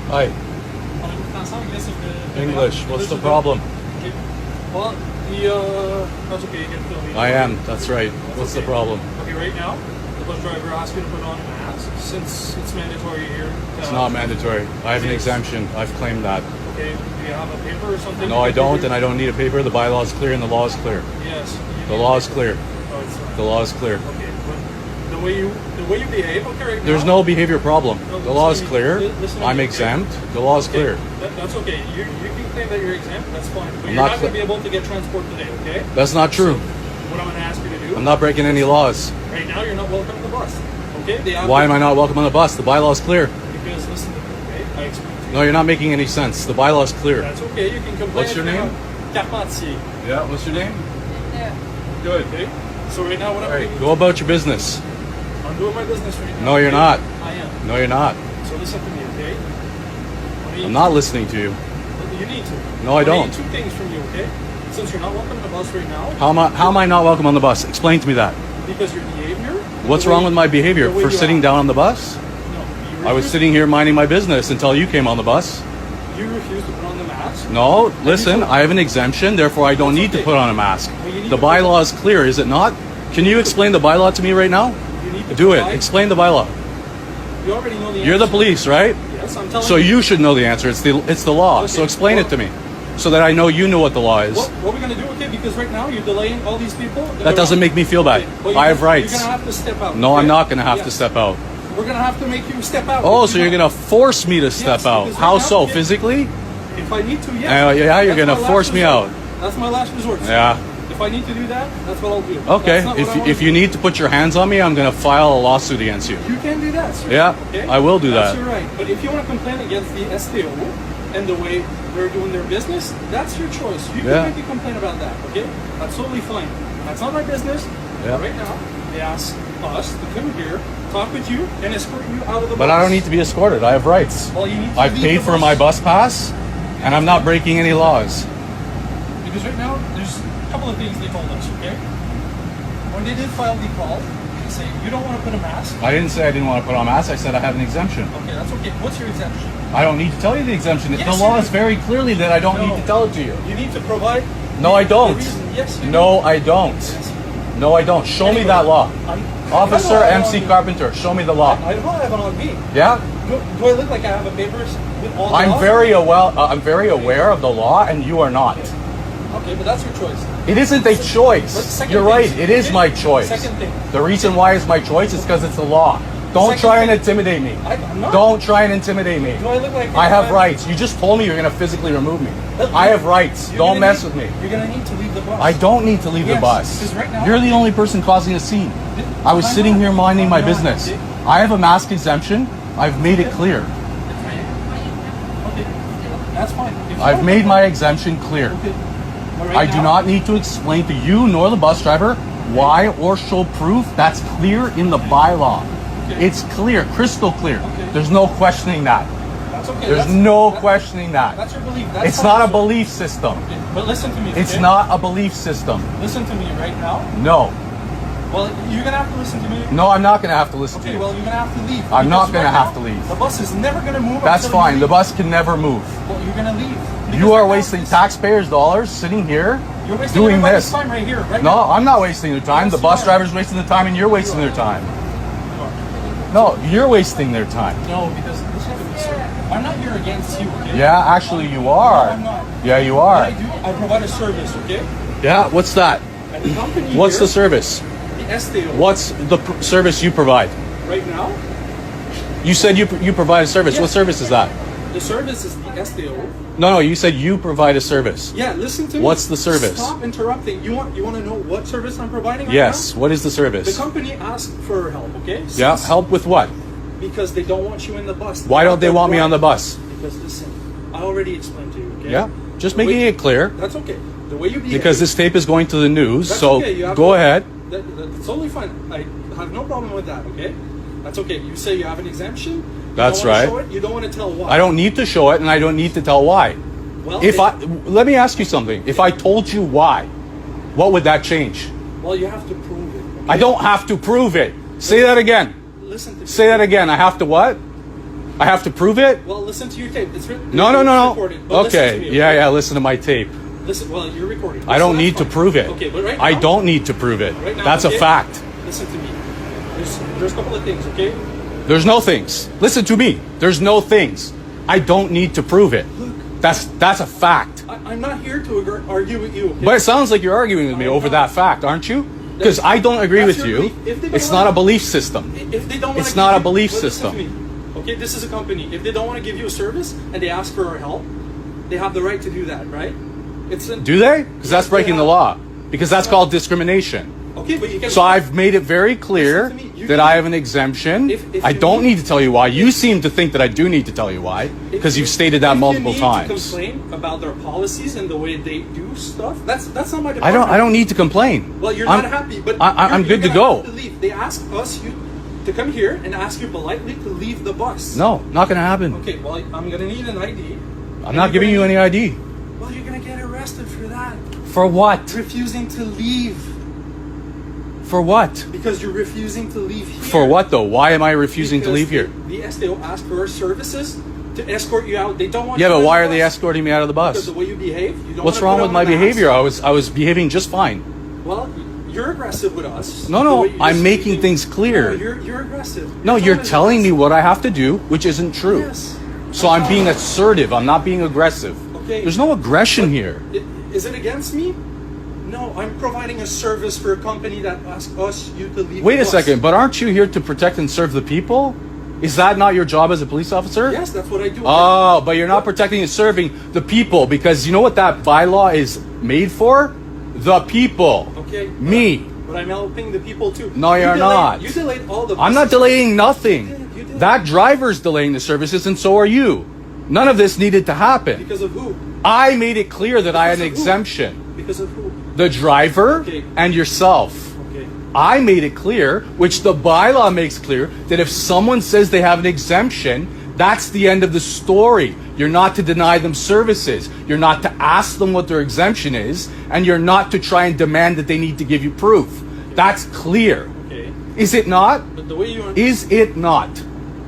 Hi. Parlez-vous français, anglais, s'il vous plaît? English. What's the problem? Okay. Well, that's okay, you can fill me in. I am. That's right. What's the okay. problem? Okay, right now, the bus driver asked you to put on a mask since it's mandatory here. It's not mandatory. I have an Yes. exemption. I've claimed that. Okay, do you have a paper or something? No, I don't, and I don't need a paper. The bylaw is clear and the law is clear. Yes. you The need law a is paper. clear. Oh, it's fine. The law is clear. Okay, but the way you behave, okay, right now. There's no behavior problem. No, The law is listen to clear. me. Listen to I'm me, okay? exempt. The law is Okay, clear. That's okay. You can claim that you're exempt. That's fine. But I'm you're not not going to be able to get transport today. Okay. That's not true. What I'm going to ask you to do. I'm not breaking any laws. Right now, you're not welcome on the bus. Okay? Why am I not welcome on the bus? The bylaw is clear. Because listen to me, okay? I explained to you. No, you're not making any sense. The bylaw is clear. That's okay. You can complain. What's your name? Carpentier. Yeah, what's your name? Good. Okay. So right now, what All I'm right, doing, go about your business. I'm doing my business right now. No, you're okay? not. I am. No, you're not. So listen to me, okay? What do you I'm not listening to you. You need to. No, I don't. need two things from you, okay? Since you're not welcome on the bus right now, How am I not welcome on the bus? Explain to me that. because your behavior. What's the way wrong with my behavior the way for you sitting act. down on the bus? No, you I was refuse- sitting here minding my business until you came on the bus. You refuse to put on the mask. No, listen, I have an exemption, therefore I don't need to okay. put on a mask. Well, you need The to put- bylaw is clear, is it not? Can you explain the bylaw to me right now? You need to Do it. provide- Explain the bylaw. You already know the You're the answer. police, right? Yes, I'm telling So you should know the answer. It's the law. Okay, So explain well- it to me, so that I know you know what the law is. What are we gonna do, okay? Because right now you're delaying all these people. That doesn't make me feel bad. Well, I have rights. You're gonna have to step out. No, okay? I'm not going to have to Yes. step out. We're gonna have to make you step out. Oh, If so you you're want. going to force me to step Yes, out? because How right now- so? yeah. Physically? If I need to, yes. Yeah, you're That's gonna my last force me resort. out. That's my last resort. sir. Yeah. If I need to do that, that's what I'll do. Okay. That's not what I wanna If you do. need to put your hands on me, I'm going to file a lawsuit against you. You can do that, sir. Yeah, Okay? I will do That's that. your right. But if you want to complain against the STO and the way they're doing their business, that's your choice. You Yeah. can make a complaint about that, okay? That's totally fine. That's not my business. Yeah. Right now, they ask us to come here, talk with you, and escort you out of the But bus. I don't need to be escorted. I have rights. Well, you need to I've leave paid the for my bus pass, and I'm not breaking any laws. Because right now, there's a couple of things they told us, okay? When they did file the call, they say, you don't want to put a mask. I didn't say I didn't want to put on a mask. I said I have an exemption. Okay, that's okay. What's your exemption? I don't need to tell you the exemption. Yes, The law you is do. very clearly that I don't No. need to tell it to you. You need to provide. No, I the don't. reason. Yes, you No, I don't. do. No, I don't. Show me Anyway, that law. I Officer don't have it MC on me. Carpenter, show me the law. I don't have it on me. Yeah? Do I look like I have a papers with all the I'm laws? I'm very aware of the law, and you are not. Okay, but that's your choice. It isn't a But choice. second You're thing, right. It is okay? my choice. Second thing. The reason why it's my choice is because it's the law. Don't Second try and thing. intimidate me. I'm not. Don't try and intimidate me. Do I look like I have rights. You just told me you're going to physically remove me. I have rights. You're Don't gonna mess need- with me. You're gonna need to leave the bus. I don't need to leave the Yes, bus. because right now- You're the only person causing a scene. I was I'm sitting not. here minding my I'm not, business. okay? I have a mask exemption. I've made it clear. Okay, that's fine. If you I've don't made comply- my exemption clear. Okay. But right I do now- not need to explain to you nor the bus driver why or show proof. That's clear in the bylaw. Okay. It's clear, crystal clear. Okay. There's no questioning that. That's okay. There's That's- no that- questioning that. That's your belief. That's It's fine, not a sir. belief system. Okay, but listen to me. It's okay? not a belief system. Listen to me right now. No. Well, you're gonna have to listen to me. No, I'm not going to have to listen to Okay, you. well, you're gonna have to leave. I'm not Because gonna right have now, to leave. The bus is never gonna move. That's until fine. you The leave. bus can never move. Well, you're gonna leave. Because You are right now, wasting this- taxpayers' dollars sitting here You're wasting doing everybody's this. time right here. Right No, now. I'm not wasting their time. Yes, The you bus are. driver's wasting their time and you're wasting their time. You are. No, you're wasting their time. No, because listen to me, sir. I'm not here against you. Okay? Yeah, actually you No, are. I'm not. Yeah, you What are. I do, I provide a service. Okay? Yeah, what's that? And the company What's here, the service? the STO. What's the service you provide? Right now, You said you provide a service. Yes. What service is that? the service is the STO. No, you said you provide a service. Yeah, listen to me. What's the service? Stop interrupting. You want to know what service I'm providing? Right Yes. now? What is the The service? company asked for help. Okay? Yeah. Since- Help with what? Because they don't want you in the bus. Why don't they want me on the bus? Because listen, I already explained to you. Okay? Yeah. Just The way- making it clear. That's okay. The way you behave. Because this tape is going to the news. That's So okay, you have go to- ahead. That's totally fine. I have no problem with that. Okay? That's okay. You say you have an exemption. You That's don't wanna right. show it, you don't want to tell why. I don't need to show it, and I don't need to tell why. Well, If let me ask you something. If I told you why, what would that change? well, you have to prove it. Okay? I don't have to prove it. Say that again. Listen to me. Say that again. I have to what? I have to prove it? Well, listen to your tape. It's No. recorded, but listen Okay. to me, Yeah. Listen to my tape. Listen, well, you're recording. I don't So need that's to fine. prove it. Okay, but right now, I don't need to prove it. Right now, That's a okay? fact. Listen to me. There's a couple of things, okay? There's no things. Listen to me. There's no things. I don't need to prove it. That's a fact. I'm not here to argue with you. Okay? But it sounds like you're arguing with me I'm over not. that fact, aren't you? Because I don't agree That's with your you. belief. If they don't It's wanna- not a belief system. If they don't wanna It's give not a you- belief well, listen system. to me. Okay, this is a company. If they don't want to give you a service and they ask for our help, they have the right to do that, right? Do they? Because that's Yes, breaking they the have. law. Because that's called discrimination. Okay, but you can. So I've made it very clear Listen to me. You that can- I have an exemption. If I you don't need- need to tell you why. You seem to think that I do need to tell you why, because you've stated that multiple If times. you need to complain about their policies and the way they do stuff, that's not my department. I don't need to complain. Well, you're I'm- not happy, but I'm you're good to gonna go. have to leave. They ask us to come here and ask you politely to leave the bus. No, not gonna happen. Okay, well, I'm gonna need an ID. I'm not giving you any ID. Well, you're gonna get arrested for that. For what? Refusing to leave. For what? Because you're refusing to leave here. For what though? Why am I refusing to Because leave here? The SDO asked for our services to escort you out. They don't want Yeah, you but on why the are they bus. escorting me out of the Because bus? the way you behave, you don't What's wanna wrong put with on my a mask. behavior? I was behaving just fine. Well, you're aggressive with us. No, The way you're I'm making speaking. things clear. No, you're aggressive. No, you're telling me aggressive. what I have to do, which isn't true. Yes. So I'm being assertive. I'm not being aggressive. Okay. There's no aggression here. Is it against me? No, I'm providing a service for a company that asks us you to leave. Wait the a bus. second, but aren't you here to protect and serve the people? Is that not your job as a police officer? Yes, that's what I do. Oh, but you're not protecting and serving the people, because you know what that bylaw is made for? The people. Okay. Me. But I'm helping the people too. No, you're delayed- not. You delayed all the. I'm not buses. delaying nothing. You did. That driver's delaying the services, and so are you. None of this needed to happen. Because of who? I made it clear that I had an Because of who? exemption. Because of who? The driver Okay. and yourself. Okay. I made it clear, which the bylaw makes clear, that if someone says they have an exemption, that's the end of the story. You're not to deny them services. You're not to ask them what their exemption is, and you're not to try and demand that they need to give you proof. That's clear. Okay. Is it not? But the way you. Is it not?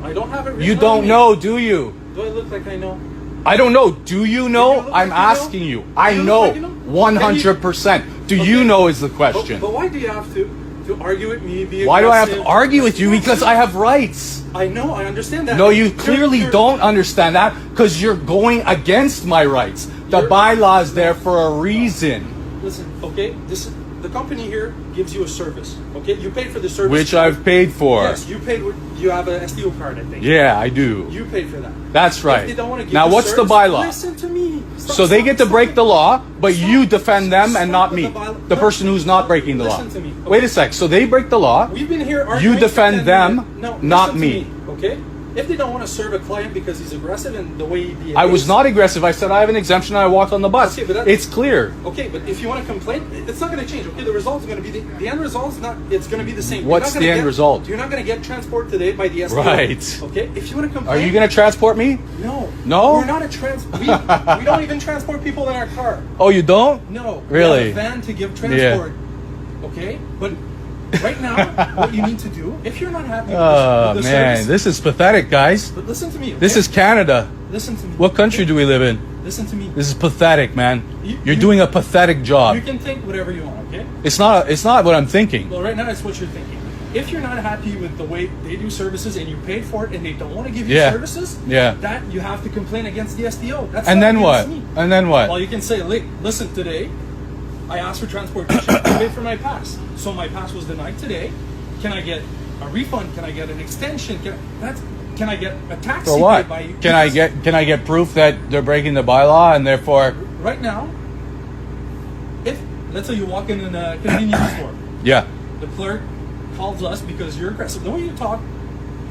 I don't have it. You written on don't me. know, do you? Do I look like I know? I don't know. Do you know? look I'm like you know? asking you. I Do you look know. like you know? 100%. Do you Okay. know is the question. But why do you have to argue with me? Be Why do I have to aggressive? argue with you? Because I have rights. I know. I understand that. No, you You're- clearly you're- don't understand that, because you're going against my rights. The You're- bylaw is there for a reason, Listen, okay. The company here gives you a service. Okay, you paid for the service. which I've paid for. Yes, you paid. You have an SDO card, I think. Yeah, I do. You paid for that. That's If right. they don't want to give Now, you what's the service, bylaw? Listen to me. So they get to break the law, but you defend them and not me, the person who's not breaking the law. Listen to me. Wait a sec. So they break the law. We've been here. You arguing for defend 10 them, minutes. No, not listen to me. Okay. If they don't want to serve a client because he's aggressive and the way he behaves. I was not aggressive. I said I have an exemption and I walked on the bus. Okay, but that- It's clear. Okay, but if you want to complain, it's not going to change. Okay, the result is going to be the end result is not. It's going to be the same. You're What's not gonna the end get- result? You're not going to get transport today by the SDO. Right. Okay. If you want to complain. Are you going to transport me? No. No? We're not a we don't even transport people in our car. Oh, you don't? No. Really? We have a van to give transport. Okay? But right now, what you need to do, if you're not happy with Oh, the man. service, This is pathetic, guys. but listen to me. Okay? This is Canada. Listen to me. What country do we live in? Listen to me. This is pathetic, man. You're You- doing a pathetic job. You can think whatever you want, okay? It's not what I'm thinking. Well, right now, it's what you're thinking. If you're not happy with the way they do services and you paid for it and they don't want to give you Yeah. services, Yeah. that you have to complain against the SDO. That's And not then what? against me. And then what? Well, you can say, listen, today I asked for transportation. I paid for my pass. So my pass was denied today. Can I get a refund? Can I get an extension? Can I get a taxi For what? paid by you? Can I get proof that they're breaking the bylaw and therefore? Right now, if let's say you walk in a convenience store, Yeah. the clerk calls us because you're aggressive. The way you talk,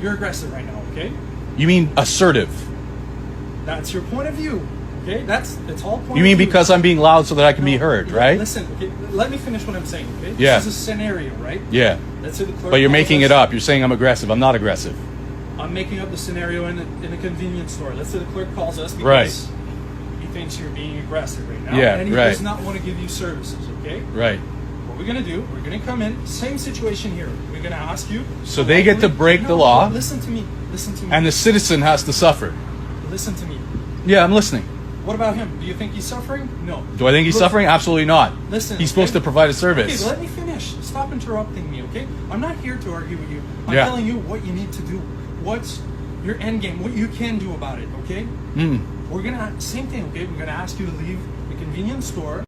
you're aggressive right now, okay? You mean assertive? That's your point of view. Okay? It's all point You of mean view. because I'm being loud so that I can be No, heard, yeah, right? Listen, okay, let me finish what I'm saying, okay? Yeah. This is a scenario, right? Yeah. Let's say the clerk But you're calls making us. it up. You're saying I'm aggressive. I'm not aggressive. I'm making up the scenario in a convenience store. Let's say the clerk calls us because Right. he thinks you're being aggressive right now. Yeah, and he right. does not want to give you services, okay? Right. What we're going to do, we're going to come in, same situation here. We're going to ask you. So they get to break No, the law? Listen to me. Listen to me. And the citizen has to suffer. Listen to me. Yeah, I'm listening. What about him? Do you think he's suffering? No. Do I think he's Look, suffering? Absolutely not. Listen, He's supposed to provide a service. Okay, let me finish. Stop interrupting me, okay? I'm not here to argue with you. I'm Yeah. telling you what you need to do. What's your end game? What you can do about it, okay? We're gonna same thing, okay? We're gonna ask you to leave the convenience store.